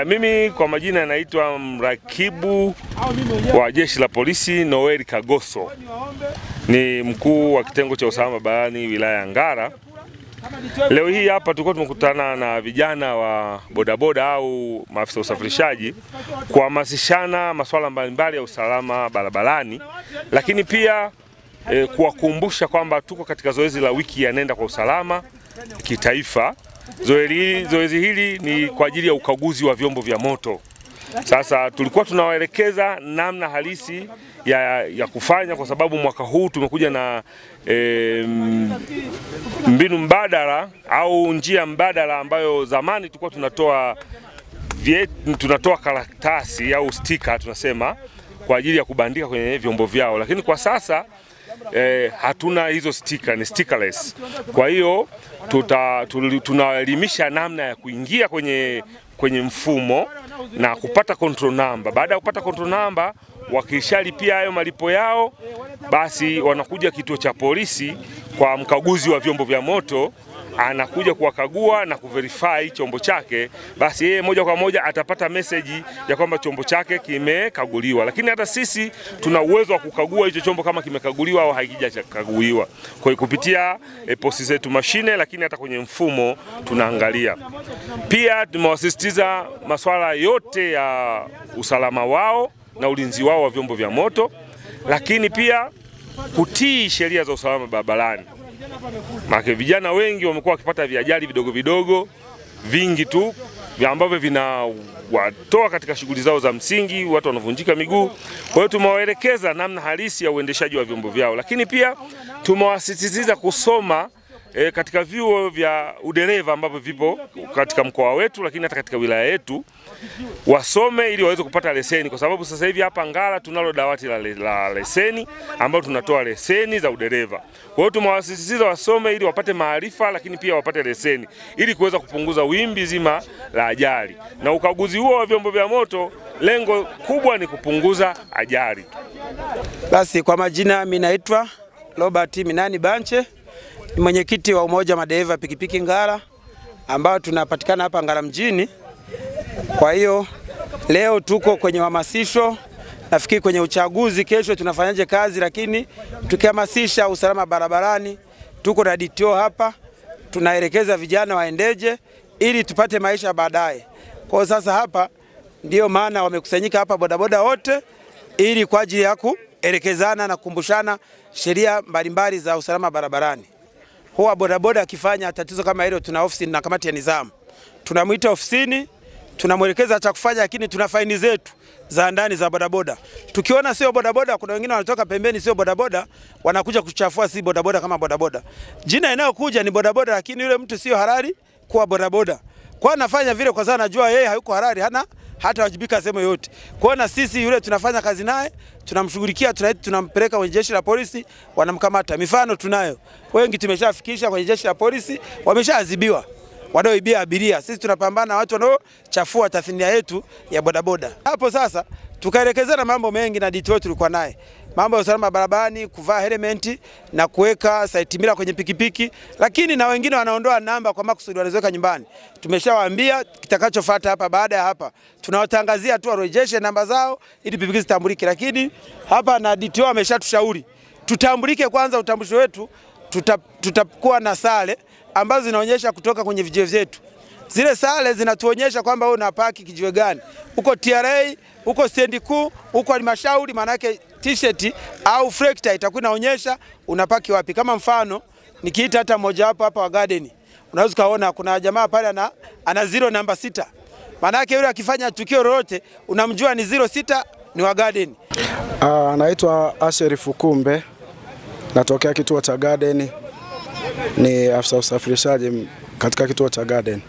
Mimi kwa majina naitwa mrakibu wa Jeshi la Polisi Noel Kagoso. Ni mkuu wa kitengo cha usalama barabarani wilaya ya Ngara. Leo hii hapa tulikuwa tumekutana na vijana wa bodaboda au maafisa usafirishaji kuhamasishana masuala mbalimbali ya usalama barabarani, lakini pia kuwakumbusha kwamba tuko katika zoezi la wiki ya Nenda kwa Usalama kitaifa. Zoezi hili ni kwa ajili ya ukaguzi wa vyombo vya moto. Sasa tulikuwa tunawaelekeza namna halisi ya kufanya, kwa sababu mwaka huu tumekuja na mbinu mbadala au njia mbadala ambayo zamani tulikuwa tunatoa karatasi au stika tunasema kwa ajili ya kubandika kwenye vyombo vyao, lakini kwa sasa hatuna hizo stika, ni stickerless. Kwa hiyo tunaelimisha namna ya kuingia kwenye mfumo na kupata control number. Baada ya kupata control number, wakishalipia hayo malipo yao, basi wanakuja kituo cha polisi kwa mkaguzi wa vyombo vya moto, anakuja kuwakagua na kuverify chombo chake. Basi yeye moja kwa moja atapata message ya kwamba chombo chake kimekaguliwa. Lakini hata sisi tuna uwezo wa kukagua hicho chombo kama kimekaguliwa au hakijakaguliwa kwa kupitia posti zetu mashine, lakini hata kwenye mfumo tunaangalia. Pia tumewasisitiza masuala yote ya usalama wao na ulinzi wao wa vyombo vya moto, lakini pia kutii sheria za usalama barabarani. Maana vijana wengi wamekuwa wakipata viajali vidogo vingi tu ambavyo vinawatoa katika shughuli zao za msingi, watu wanavunjika miguu. Kwa hiyo tumewaelekeza namna halisi ya uendeshaji wa vyombo vyao, lakini pia tumewasisitiza kusoma katika vyuo vya udereva ambavyo vipo katika mkoa wetu, lakini hata katika wilaya yetu wasome ili waweze kupata leseni, kwa sababu sasa hivi hapa Ngara tunalo dawati la leseni ambao tunatoa leseni za udereva. Kwa hiyo tumewasisitiza wasome ili wapate maarifa, lakini pia wapate leseni ili kuweza kupunguza wimbi zima la ajali. Na ukaguzi huo wa vyombo vya moto, lengo kubwa ni kupunguza ajali. Basi kwa majina mimi naitwa Robert Minani Banche, ni mwenyekiti wa umoja madereva pikipiki Ngara ambao tunapatikana hapa Ngara mjini. Kwa hiyo leo tuko kwenye hamasisho, nafikiri kwenye uchaguzi kesho tunafanyaje kazi, lakini tukihamasisha usalama barabarani tuko na DTO hapa, tunaelekeza vijana waendeje ili tupate maisha baadaye. Kwa sasa hapa ndio maana wamekusanyika hapa bodaboda wote ili kwa ajili ya kuelekezana na kukumbushana sheria mbalimbali za usalama barabarani. Huwa bodaboda akifanya tatizo kama hilo, tuna ofisi na kamati ya nidhamu. Tunamuita ofisini, tunamwelekeza cha kufanya, lakini tuna faini zetu za ndani za bodaboda. Tukiona sio bodaboda, kuna wengine wanatoka pembeni sio bodaboda, wanakuja kuchafua si bodaboda kama bodaboda. Jina inayokuja ni bodaboda, lakini yule mtu sio halali kuwa bodaboda. Kwa anafanya vile kwa sababu anajua yeye hayuko halali, hata wajibika sema yote. Kwa na sisi yule tunafanya kazi naye, tunamshughulikia, tunampeleka kwenye jeshi la polisi, wanamkamata. Mifano tunayo. Wengi tumeshafikisha kwenye jeshi la polisi, wameshaadhibiwa. Wanaoibia abiria. Sisi tunapambana na watu wanaochafua tasnia yetu ya bodaboda. Hapo sasa tukaelekezana mambo mengi na DTO tulikuwa naye. Mambo ya usalama barabarani, kuvaa helmet na kuweka site mira kwenye pikipiki, lakini na wengine wanaondoa namba kwa makusudi wanaziweka nyumbani. Tumeshawaambia kitakachofuata hapa. Baada ya hapa tunawatangazia tu warejeshe namba zao ili pikipiki zitambulike, lakini hapa na DTO ameshatushauri tutambulike kwanza. Utambulisho wetu tutakuwa na sare ambazo zinaonyesha kutoka kwenye vijiwe vyetu. Zile sare zinatuonyesha kwamba wewe unapaki kijiwe gani. Uko TRA, uko stendi kuu, uko halmashauri, maana yake t-shirt au frekta itakuwa inaonyesha unapaki wapi. Kama mfano nikiita hata mmoja wapo hapa wa Garden, unaweza kaona kuna jamaa pale ana 0 namba 6. Maana yake yule akifanya tukio lolote unamjua ni 06 ni wa Garden. Naitwa Asheri Fukumbe, natokea kituo cha Garden. Ni afisa usafirishaji katika kituo cha Garden.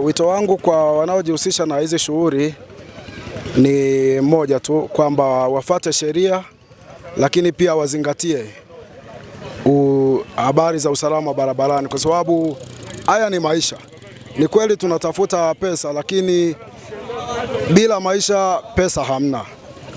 Wito wangu kwa wanaojihusisha na hizi shughuli ni moja tu, kwamba wafuate sheria, lakini pia wazingatie habari za usalama barabarani, kwa sababu haya ni maisha. Ni kweli tunatafuta pesa, lakini bila maisha pesa hamna.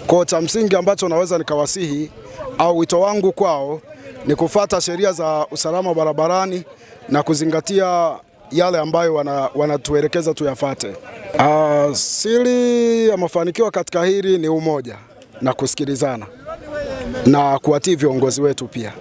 Kwa cha msingi ambacho naweza nikawasihi au wito wangu kwao ni kufuata sheria za usalama barabarani na kuzingatia yale ambayo wanatuelekeza tuyafate. Siri ya mafanikio katika hili ni umoja na kusikilizana na kuwatii viongozi wetu pia.